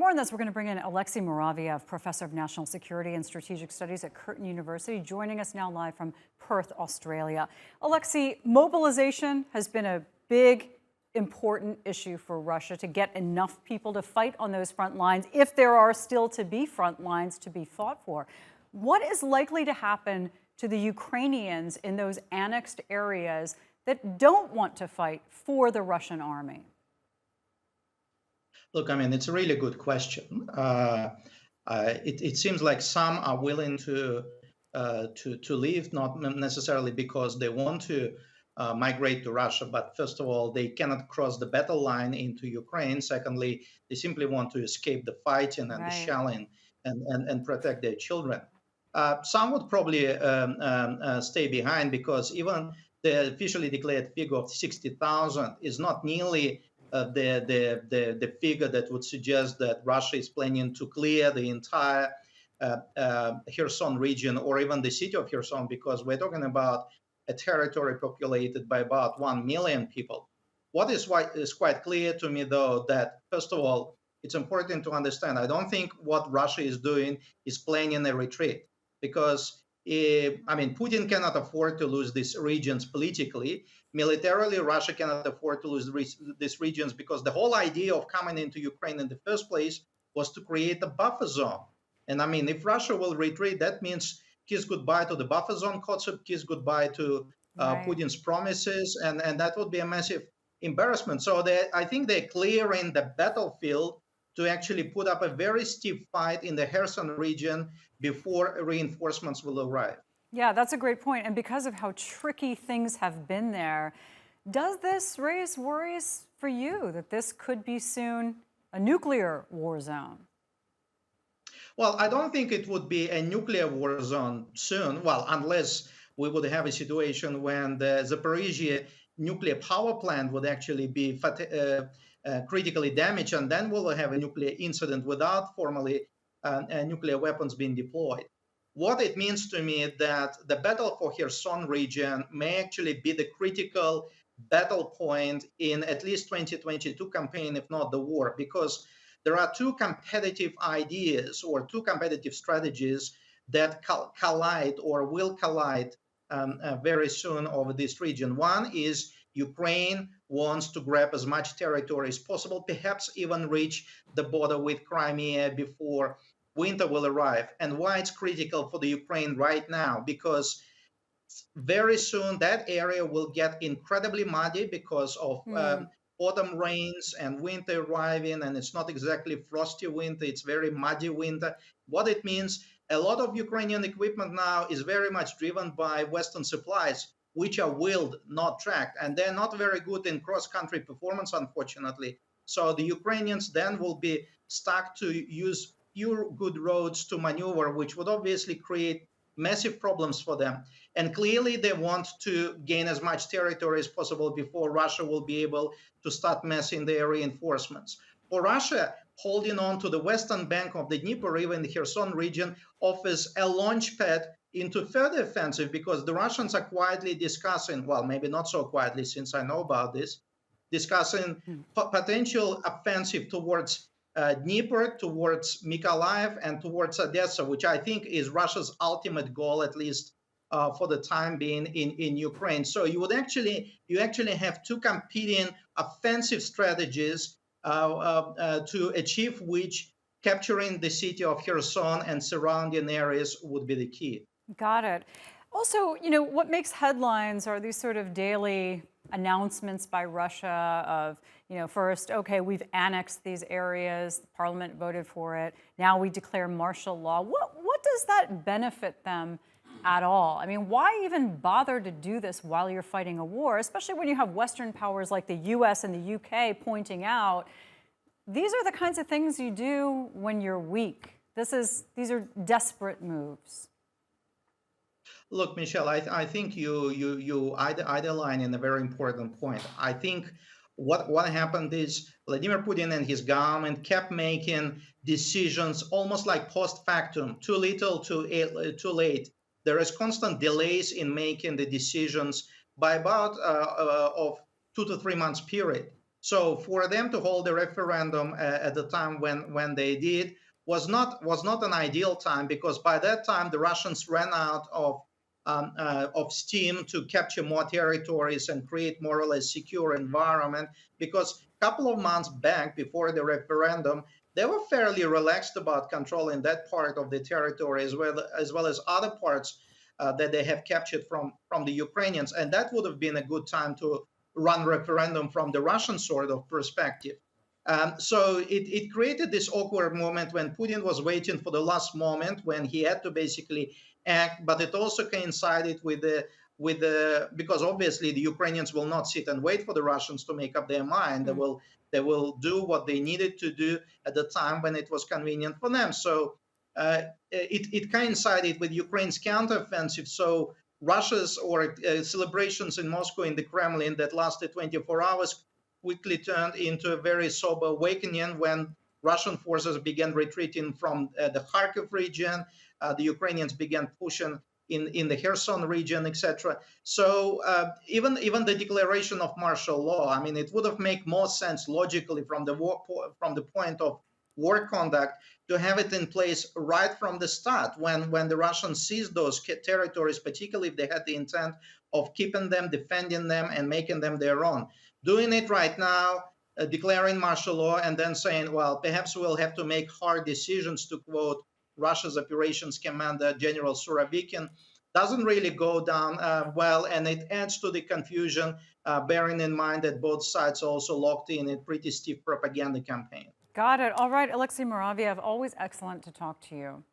more on this, we're going to bring in Alexey Muraviev, professor of national security and strategic studies at Curtin University, joining us now live from Perth, Australia. Alexey, mobilization has been a big, important issue for Russia to get enough people to fight on those front lines, if there are still to be front lines to be fought for. What is likely to happen to the Ukrainians in those annexed areas that don't want to fight for the Russian army? Look, I mean, it's a really good question. It seems like some are willing to leave, not necessarily because they want to migrate to Russia, but first of all, they cannot cross the battle line into Ukraine. Secondly, they simply want to escape the fighting and the Right. shelling and protect their children. Some would probably stay behind because even the officially declared figure of 60,000 is not nearly the figure that would suggest that Russia is planning to clear the entire Kherson region or even the city of Kherson, because we're talking about a territory populated by about 1 million people. What is quite clear to me, though, that first of all, it's important to understand, I don't think what Russia is doing is planning a retreat, because I mean, Putin cannot afford to lose these regions politically. Militarily, Russia cannot afford to lose these regions, because the whole idea of coming into Ukraine in the first place was to create a buffer zone. And I mean, if Russia will retreat, that means kiss goodbye to the buffer zone concept, kiss goodbye to Right. Putin's promises, and that would be a massive embarrassment. So I think they're clearing the battlefield to actually put up a very steep fight in the Kherson region before reinforcements will arrive. Yeah, that's a great point. And because of how tricky things have been there, does this raise worries for you that this could be soon a nuclear war zone? Well, I don't think it would be a nuclear war zone soon. Well, unless we would have a situation when the Zaporizhia nuclear power plant would actually be critically damaged, and then we'll have a nuclear incident without formally nuclear weapons being deployed. What it means to me is that the battle for Kherson region may actually be the critical battle point in at least 2022 campaign, if not the war, because there are two competitive ideas or two competitive strategies that collide or will collide very soon over this region. One is Ukraine wants to grab as much territory as possible, perhaps even reach the border with Crimea before winter will arrive. And why it's critical for the Ukraine right now? Because very soon that area will get incredibly muddy because of Hmm. autumn rains and winter arriving, and it's not exactly frosty winter, it's very muddy winter. What it means, a lot of Ukrainian equipment now is very much driven by Western supplies, which are wheeled, not tracked, and they're not very good in cross-country performance, unfortunately. So the Ukrainians then will be stuck to use pure good roads to maneuver, which would obviously create massive problems for them. And clearly they want to gain as much territory as possible before Russia will be able to start massing their reinforcements. For Russia, holding on to the western bank of the Dnieper River in the Kherson region offers a launch pad into further offensive, because the Russians are quietly discussing, well, maybe not so quietly since I know about this, discussing potential offensive towards Dnieper, towards Mykolaiv, and towards Odessa, which I think is Russia's ultimate goal, at least for the time being in Ukraine. So you actually have two competing offensive strategies to achieve which capturing the city of Kherson and surrounding areas would be the key. Got it. Also, what makes headlines are these sort of daily announcements by Russia of, first, okay, we've annexed these areas, the parliament voted for it, now we declare martial law. What does that benefit them at all? I mean, why even bother to do this while you're fighting a war, especially when you have Western powers like the US and the UK pointing out, these are the kinds of things you do when you're weak. These are desperate moves. Look, Michelle, I think you underline in a very important point. I think what happened is Vladimir Putin and his government kept making decisions almost like post factum, too little, too late. There is constant delays in making the decisions by about of 2 to 3 months period. So for them to hold a referendum at the time when they did was not an ideal time, because by that time the Russians ran out of steam to capture more territories and create more or less secure environment. Because a couple of months back, before the referendum, they were fairly relaxed about controlling that part of the territory, as well as other parts that they have captured from the Ukrainians, and that would have been a good time to run referendum from the Russian sort of perspective. So it created this awkward moment when Putin was waiting for the last moment when he had to basically act, but it also coincided with the because obviously the Ukrainians will not sit and wait for the Russians to make up their mind. Mm. They will do what they needed to do at the time when it was convenient for them. So it coincided with Ukraine's counteroffensive. So Russia's or celebrations in Moscow in the Kremlin that lasted 24 hours quickly turned into a very sober awakening when Russian forces began retreating from the Kharkiv region. The Ukrainians began pushing in the Kherson region, etc. So even the declaration of martial law, I mean, it would have made more sense logically from the point of war conduct to have it in place right from the start when the Russians seized those territories, particularly if they had the intent of keeping them, defending them, and making them their own. Doing it right now, declaring martial law, and then saying, well, perhaps we'll have to make hard decisions, to quote Russia's operations commander, General Surovikin, doesn't really go down well, and it adds to the confusion, bearing in mind that both sides also locked in a pretty stiff propaganda campaign. Got it. All right, Alexey Muraviev, always excellent to talk to you.